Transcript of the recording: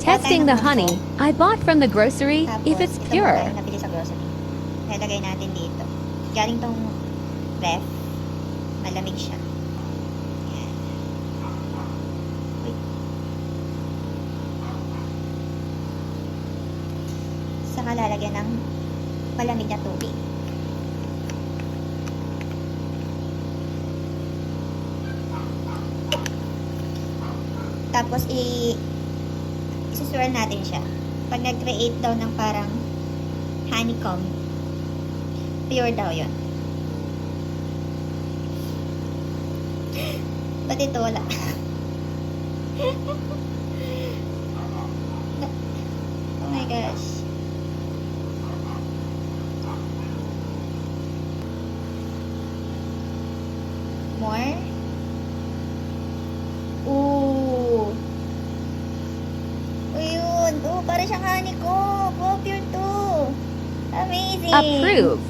Testing the honey I bought from the grocery if it's Tapos, pure. ito muna yung nabili sa grocery. Nalagay natin dito. Galing tong ref. Malamig siya. Yan. Uy. Saka lalagyan ng malamig na tubig. Tapos isusuran natin siya. Pag nag-create daw ng parang honeycomb, pure daw yun. Ba't ito wala? Oh my gosh. More? Ooh. Ayun. Oh, para siyang honeycomb. Oh, pure to. Amazing. Approve.